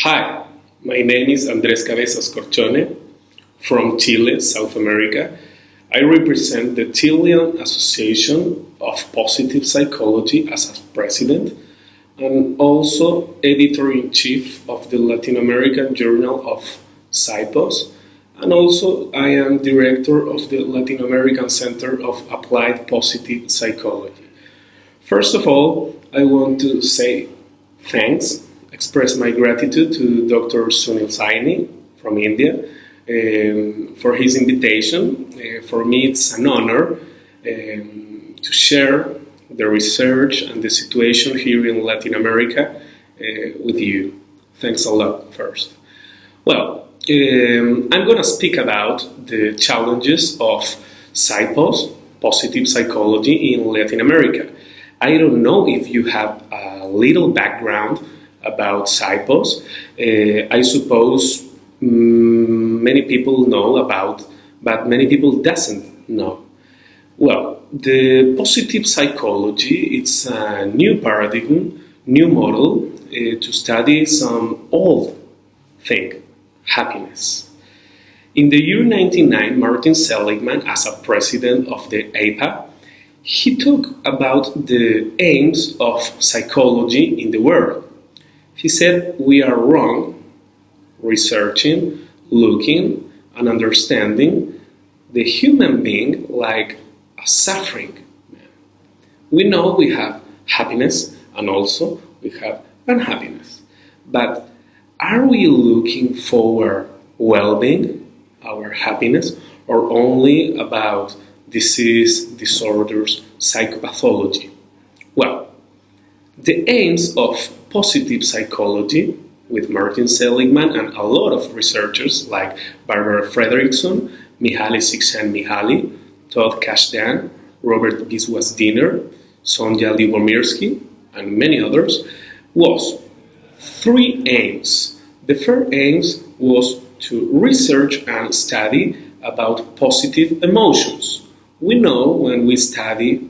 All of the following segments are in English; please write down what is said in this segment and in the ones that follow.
Hi, my name is Andrés Cabezas Corchone from Chile, South America. I represent the Chilean Association of Positive Psychology as a president and also editor-in-chief of the Latin American Journal of ICPAS, and also I am director of the Latin American Center of Applied Positive Psychology. First of all, I want to say thanks, express my gratitude to Dr. Sunil Saini from India for his invitation. For me, it's an honor to share the research and the situation here in Latin America with you. Thanks a lot first. Well, I'm going to speak about the challenges of ICPAS, positive psychology in Latin America. I don't know if you have a little background about ICPAS. I suppose many people know about, but many people doesn't know. Well, the positive psychology, it's a new paradigm, new model to study some old thing, happiness. In the year 1999, Martin Seligman, as a president of the ICPAS, he talked about the aims of psychology in the world. He said we are wrong researching, looking, and understanding the human being like a suffering man. We know we have happiness and also we have unhappiness. But are we looking for well-being, our happiness, or only about disease, disorders, psychopathology? Well, the aims of positive psychology with Martin Seligman and a lot of researchers like Barbara Fredrickson, Mihaly Csikszentmihalyi, Todd Kashdan, Robert Biswas-Diener, Sonja Lyubomirsky, and many others, was three aims. The first aim was to research and study about positive emotions. We know when we study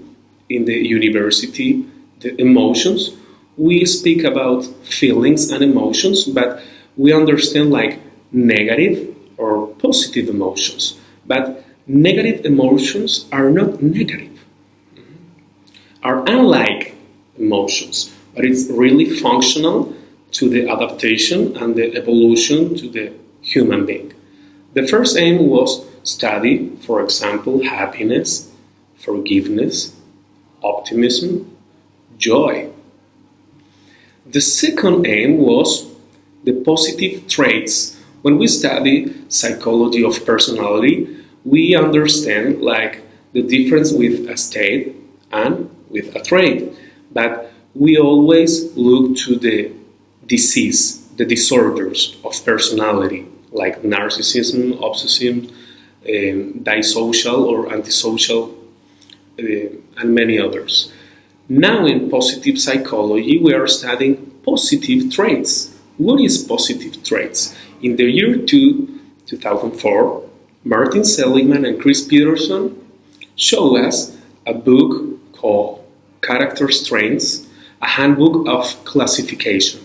in the university the emotions, we speak about feelings and emotions, but we understand like negative or positive emotions. But negative emotions are not negative, are unlike emotions, but it's really functional to the adaptation and the evolution to the human being. The first aim was study, for example, happiness, forgiveness, optimism, joy. The second aim was the positive traits. When we study psychology of personality, we understand like the difference with a state and with a trait. But we always look to the disease, the disorders of personality, like narcissism, obsessivism, disocial or antisocial, and many others. Now in positive psychology, we are studying positive traits. What is positive traits? In the year 2004, Martin Seligman and Chris Peterson show us a book called Character Strengths, a handbook of classification.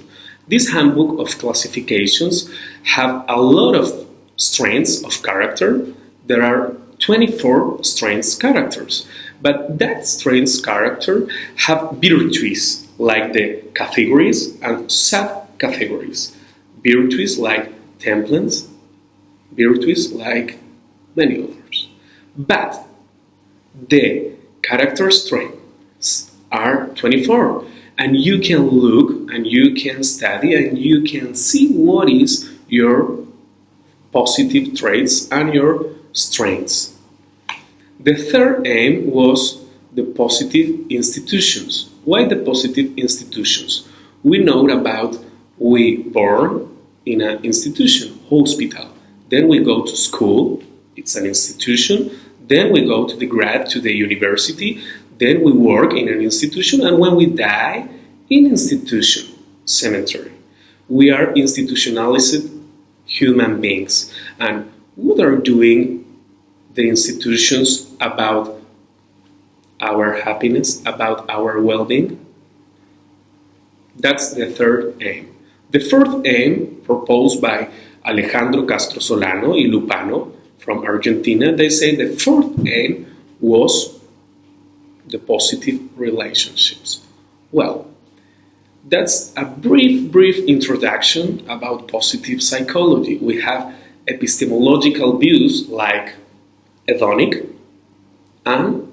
This handbook of classifications have a lot of strengths of character. There are 24 strengths characters, but that strengths character have virtues like the categories and subcategories. Virtues like temperance, virtues like many others. But the character strengths are 24, and you can look and you can study and you can see what is your positive traits and your strengths. The third aim was the positive institutions. Why the positive institutions? We know about we born in an institution, hospital. Then we go to school, it's an institution. Then we go to the university. Then we work in an institution. And when we die, in institution, cemetery. We are institutionalized human beings. And what are doing the institutions about our happiness, about our well-being? That's the third aim. The fourth aim, proposed by Alejandro Castro Solano y Lupano from Argentina, they say the fourth aim was the positive relationships. Well, that's a brief introduction about positive psychology. We have epistemological views like hedonic and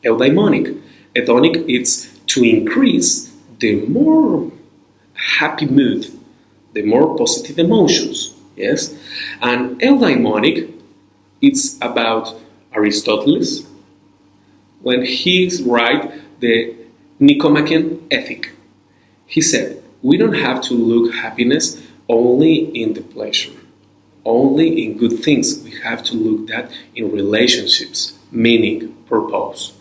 eudaimonic. Hedonic is to increase the more happy mood, the more positive emotions, yes? And eudaimonic, it's about Aristotle when he wrote the Nicomachean Ethic. He said, we don't have to look happiness only in the pleasure, only in good things. We have to look that in relationships, meaning, purpose.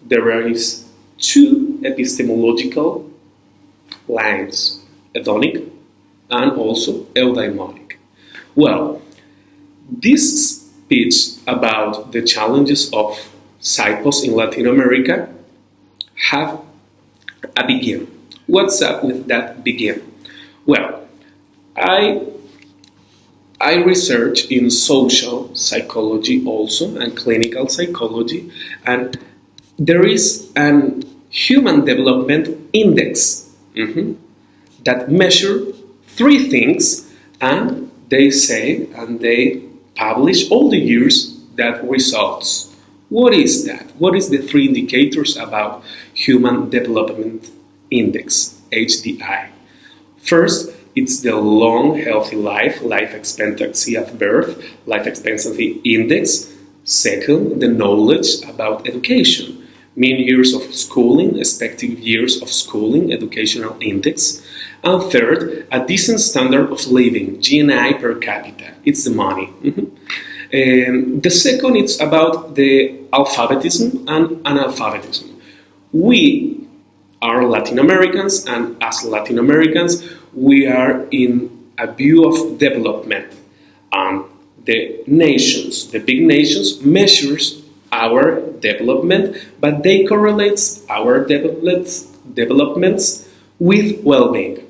There is two epistemological lines, hedonic and also eudaimonic. Well, this speech about the challenges of ICPAS in Latin America have a begin. What's up with that begin? Well, I research in social psychology also and clinical psychology, and there is an human development index that measure three things, and they say and they publish all the years that results. What is that? What is the three indicators about human development index, HDI? First, it's the long, healthy life expectancy at birth, life expectancy index. Second, the knowledge about education, mean years of schooling, expected years of schooling, educational index. And third, a decent standard of living, GNI per capita. It's the money. The second, it's about the alphabetism and analphabetism. We are Latin Americans, and as Latin Americans, we are in a view of development. The nations, the big nations, measures our development, but they correlate our developments with well-being.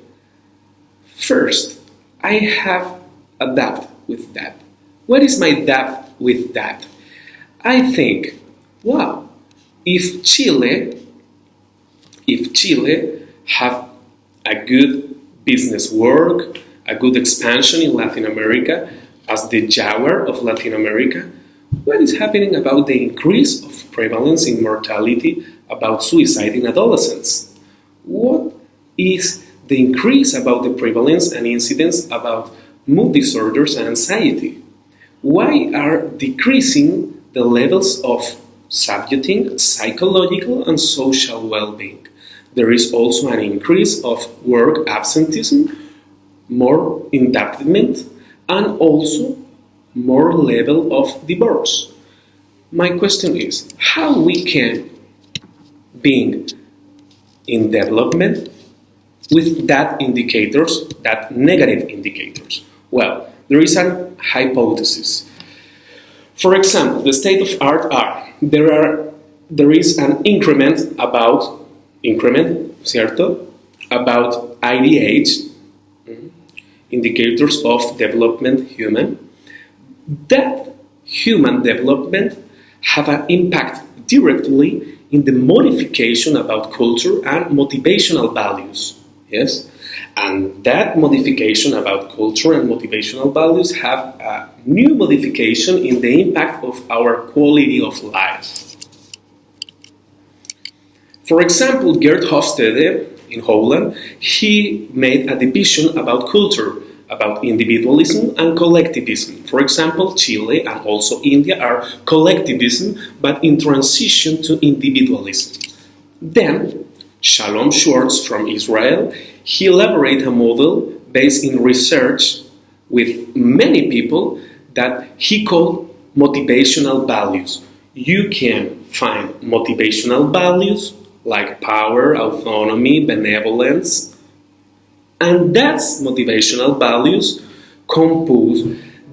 First, I have a doubt with that. What is my doubt with that? I think, wow, if Chile have a good business work, a good expansion in Latin America, as the Jaguar of Latin America, what is happening about the increase of prevalence in mortality about suicide in adolescents? What is the increase about the prevalence and incidence about mood disorders and anxiety? Why are decreasing the levels of subjecting, psychological and social well-being? There is also an increase of work absenteeism, more indebtedness, and also more level of divorce. My question is, how we can be in development with that indicators, that negative indicators? Well, there is a hypothesis. For example, the state of art are there is an increment, ¿cierto? About IDH, indicators of development human. That human development have an impact directly in the modification about culture and motivational values. Yes? And that modification about culture and motivational values have a new modification in the impact of our quality of life. For example, Gert Hofstede in Holland, he made a division about culture, about individualism and collectivism. For example, Chile and also India are collectivism, but in transition to individualism. Then, Shalom Schwartz from Israel, he elaborated a model based in research with many people that he called motivational values. You can find motivational values like power, autonomy, benevolence, and that's motivational values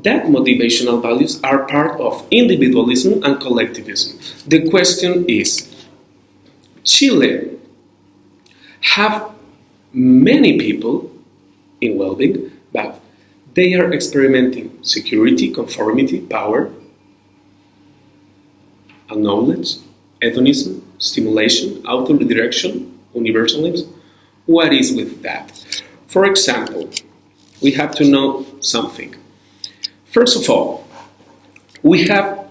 that motivational values are part of individualism and collectivism. The question is, Chile have many people in well-being, but they are experimenting security, conformity, power, and knowledge, hedonism, stimulation, auto-redirection, universalism. What is with that? For example, we have to know something. First of all, we have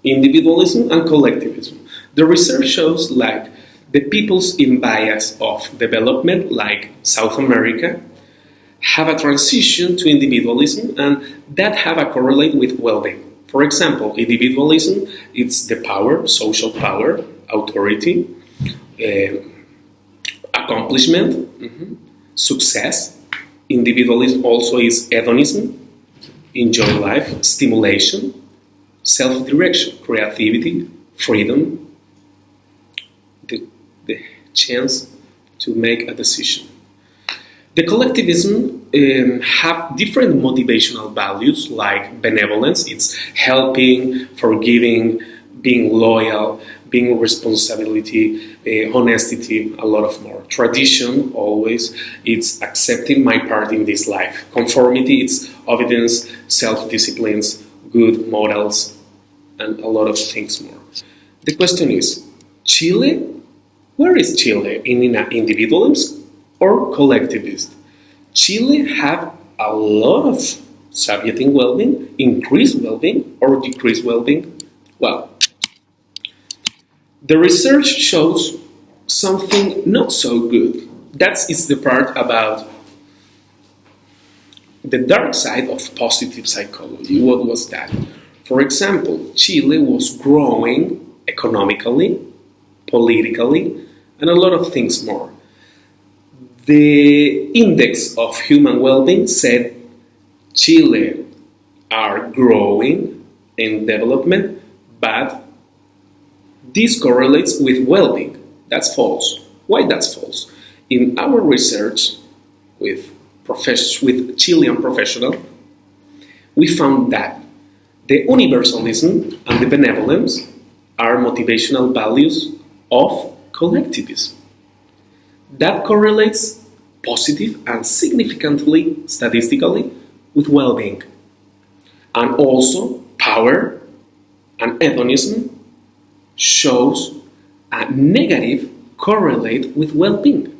individualism and collectivism. The research shows like the peoples in bias of development, like South America, have a transition to individualism and that have a correlate with well-being. For example, individualism is the power, social power, authority, accomplishment, success. Individualism also is hedonism, enjoy life, stimulation, self-direction, creativity, freedom, the chance to make a decision. The collectivism have different motivational values like benevolence, it's helping, forgiving, being loyal, being responsibility, honesty, a lot of more. Tradition, always, it's accepting my part in this life. Conformity, it's obedience, self-disciplines, good morals, and a lot of things more. The question is, Chile? Where is Chile? In individualism or collectivist? Chile have a lot of subjecting well-being, increased well-being or decreased well-being. Well, the research shows something not so good. That is the part about the dark side of positive psychology. What was that? For example, Chile was growing economically, politically, and a lot of things more. The index of human well-being said Chile are growing in development, but this correlates with well-being. That's false. Why that's false? In our research with Chilean professionals, we found that the universalism and the benevolence are motivational values of collectivism. That correlates positive and significantly statistically with well-being. And also power and hedonism shows a negative correlate with well-being.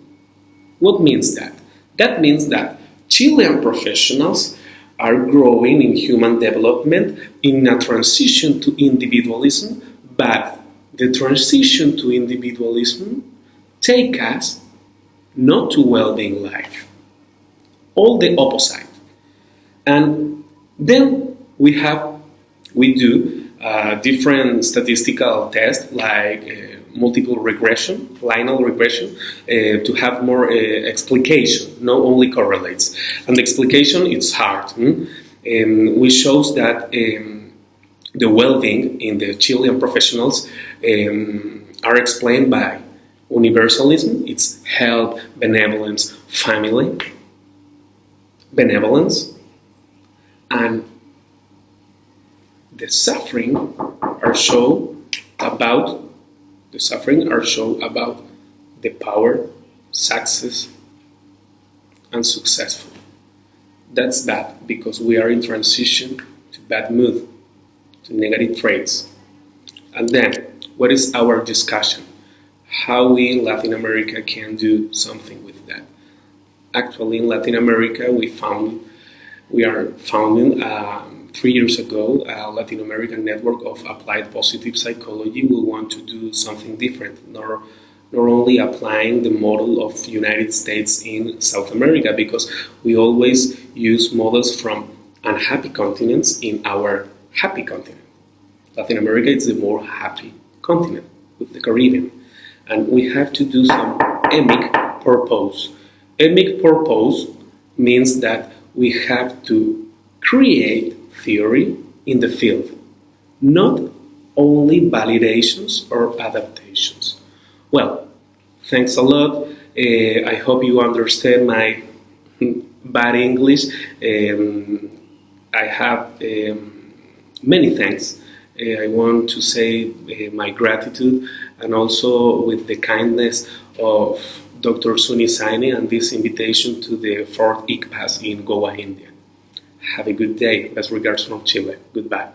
What means that? That means that Chilean professionals are growing in human development in a transition to individualism, but the transition to individualism take us not to well-being life, all the opposite. And then we do different statistical tests like multiple regression, linear regression, to have more explication, not only correlates. And the explication, it's hard. We shows that the well-being in the Chilean professionals are explained by universalism, it's health, benevolence, family, benevolence, and the suffering are shown about the power, success, and successful. That's bad because we are in transition to bad mood, to negative traits. And then, what is our discussion? How we in Latin America can do something with that? Actually, in Latin America, we are founding 3 years ago a Latin American network of applied positive psychology. We want to do something different, not only applying the model of United States in South America, because we always use models from unhappy continents in our happy continent. Latin America is the more happy continent with the Caribbean. And we have to do some emic purpose. Emic purpose means that we have to create theory in the field, not only validations or adaptations. Well, thanks a lot. I hope you understand my bad English. I have many thanks. I want to say my gratitude, and also with the kindness of Dr. Suni Saini and this invitation to the 4th ICPAS in Goa, India. Have a good day. Best regards from Chile. Goodbye.